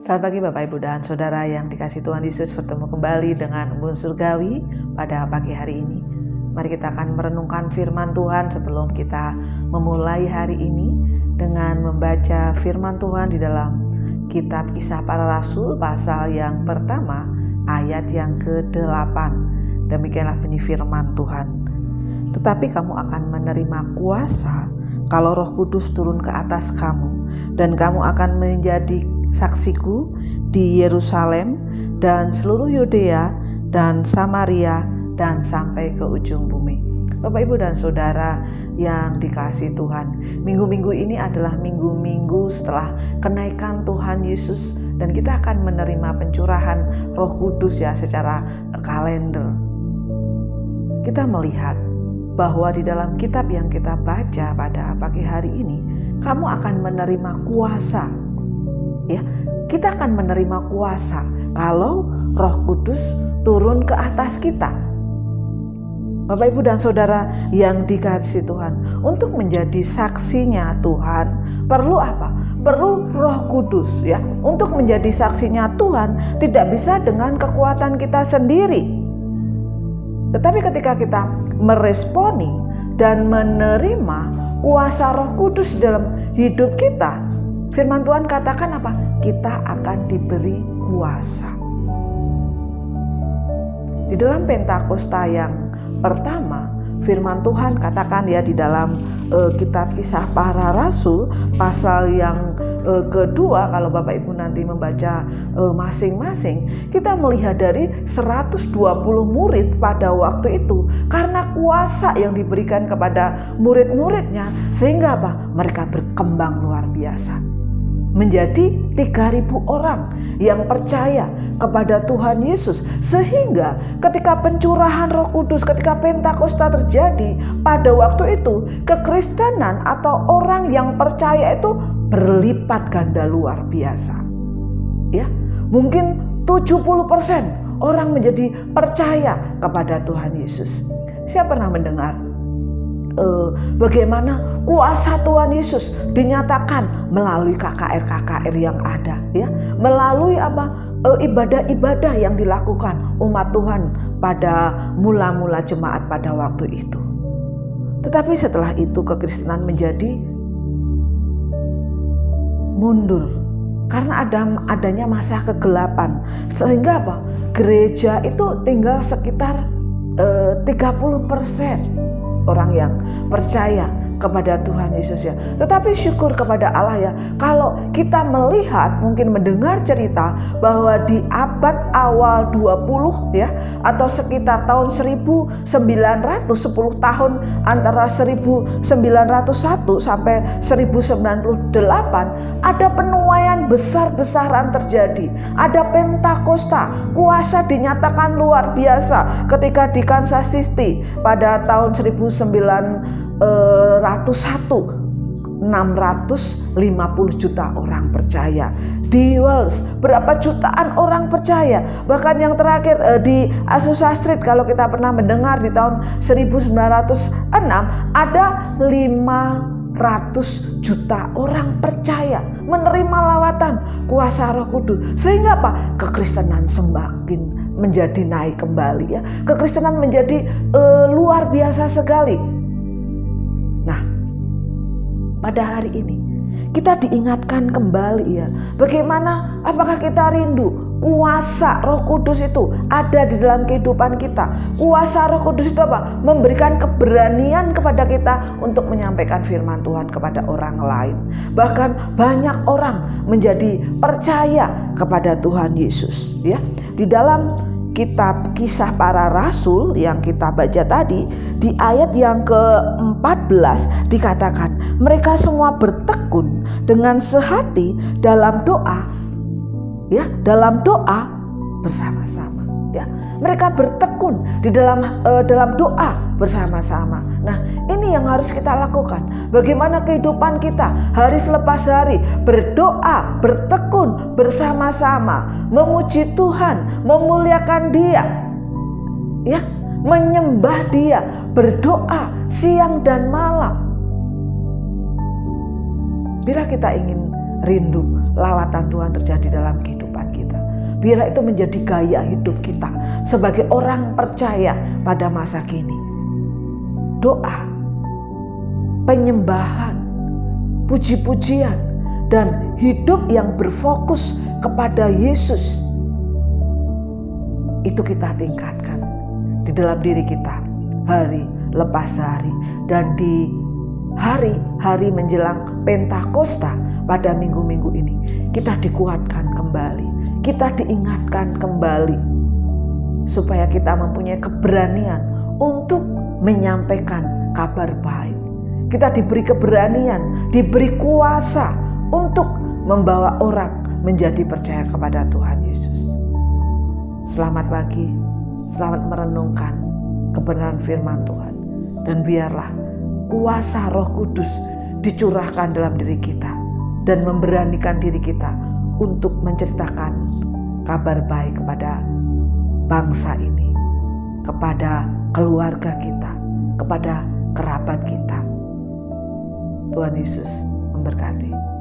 Selamat pagi Bapak Ibu dan Saudara yang dikasihi Tuhan Yesus, bertemu kembali dengan Embun Surgawi pada pagi hari ini. Mari kita akan merenungkan firman Tuhan sebelum kita memulai hari ini dengan membaca firman Tuhan di dalam kitab Kisah Para Rasul pasal yang pertama ayat yang ke-8. Demikianlah bunyi firman Tuhan. Tetapi kamu akan menerima kuasa kalau Roh Kudus turun ke atas kamu, dan kamu akan menjadi saksiku di Yerusalem dan seluruh Yudea dan Samaria dan sampai ke ujung bumi. Bapak Ibu dan Saudara yang dikasihi Tuhan, minggu-minggu ini adalah minggu-minggu setelah kenaikan Tuhan Yesus, dan kita akan menerima pencurahan Roh Kudus ya secara kalender. Kita melihat bahwa di dalam kitab yang kita baca pada pagi hari ini, kamu akan menerima kuasa. Ya, kita akan menerima kuasa kalau Roh Kudus turun ke atas kita. Bapak Ibu dan Saudara yang dikasihi Tuhan, untuk menjadi saksinya Tuhan perlu apa? Perlu Roh Kudus ya. Untuk menjadi saksinya Tuhan tidak bisa dengan kekuatan kita sendiri. Tetapi ketika kita meresponi dan menerima kuasa Roh Kudus dalam hidup kita, firman Tuhan katakan apa? Kita akan diberi kuasa. Di dalam Pentakosta yang pertama, firman Tuhan katakan ya di dalam kitab Kisah Para Rasul pasal yang kedua, kalau Bapak Ibu nanti membaca masing-masing, kita melihat dari 120 murid pada waktu itu, karena kuasa yang diberikan kepada murid-muridnya, sehingga apa? Mereka berkembang luar biasa. Menjadi 3.000 orang yang percaya kepada Tuhan Yesus, sehingga ketika pencurahan Roh Kudus, ketika Pentakosta terjadi pada waktu itu, kekristenan atau orang yang percaya itu berlipat ganda luar biasa. Ya, mungkin 70% orang menjadi percaya kepada Tuhan Yesus. Saya pernah mendengar bagaimana kuasa Tuhan Yesus dinyatakan melalui KKR yang ada ya, melalui ibadah-ibadah yang dilakukan umat Tuhan pada mula-mula jemaat pada waktu itu. Tetapi setelah itu kekristenan menjadi mundur karena adanya masa kegelapan, sehingga apa? Gereja itu tinggal sekitar 30% orang yang percaya kepada Tuhan Yesus ya. Tetapi syukur kepada Allah ya, kalau kita melihat, mungkin mendengar cerita bahwa di abad awal 20 ya, atau sekitar tahun 1900, 10 tahun antara 1901 sampai 1098, ada penuaian besar-besaran terjadi. Ada Pentakosta, kuasa dinyatakan luar biasa ketika di Kansas City pada tahun 1901, 650 juta orang percaya. Di Wales berapa jutaan orang percaya. Bahkan yang terakhir di Azusa Street, kalau kita pernah mendengar, di tahun 1906 ada 500 juta orang percaya menerima lawatan kuasa Roh Kudus. Sehingga apa? Kekristenan semakin menjadi naik kembali ya. Kekristenan menjadi luar biasa sekali. Nah, pada hari ini kita diingatkan kembali ya, bagaimana, apakah kita rindu kuasa Roh Kudus itu ada di dalam kehidupan kita. Kuasa Roh Kudus itu apa? Memberikan keberanian kepada kita untuk menyampaikan firman Tuhan kepada orang lain. Bahkan banyak orang menjadi percaya kepada Tuhan Yesus ya. Di dalam kitab Kisah Para Rasul yang kita baca tadi, di ayat yang ke-14 dikatakan, mereka semua bertekun dengan sehati dalam doa ya, dalam doa bersama-sama ya. Mereka bertekun di dalam doa bersama-sama. Nah, ini yang harus kita lakukan. Bagaimana kehidupan kita hari selepas hari berdoa, bertekun bersama-sama, memuji Tuhan, memuliakan Dia ya, menyembah Dia, berdoa siang dan malam. Bila kita ingin rindu lawatan Tuhan terjadi dalam kehidupan kita. Biarlah itu menjadi gaya hidup kita sebagai orang percaya pada masa kini. Doa, penyembahan, puji-pujian, dan hidup yang berfokus kepada Yesus, itu kita tingkatkan di dalam diri kita hari lepas hari. Dan di hari-hari menjelang Pentakosta pada minggu-minggu ini, kita dikuatkan kembali, kita diingatkan kembali supaya kita mempunyai keberanian untuk menyampaikan kabar baik. Kita diberi keberanian, diberi kuasa untuk membawa orang menjadi percaya kepada Tuhan Yesus. Selamat pagi, selamat merenungkan kebenaran firman Tuhan. Dan biarlah kuasa Roh Kudus dicurahkan dalam diri kita dan memberanikan diri kita untuk menceritakan kabar baik kepada bangsa ini, kepada keluarga kita, kepada kerabat kita. Tuhan Yesus memberkati.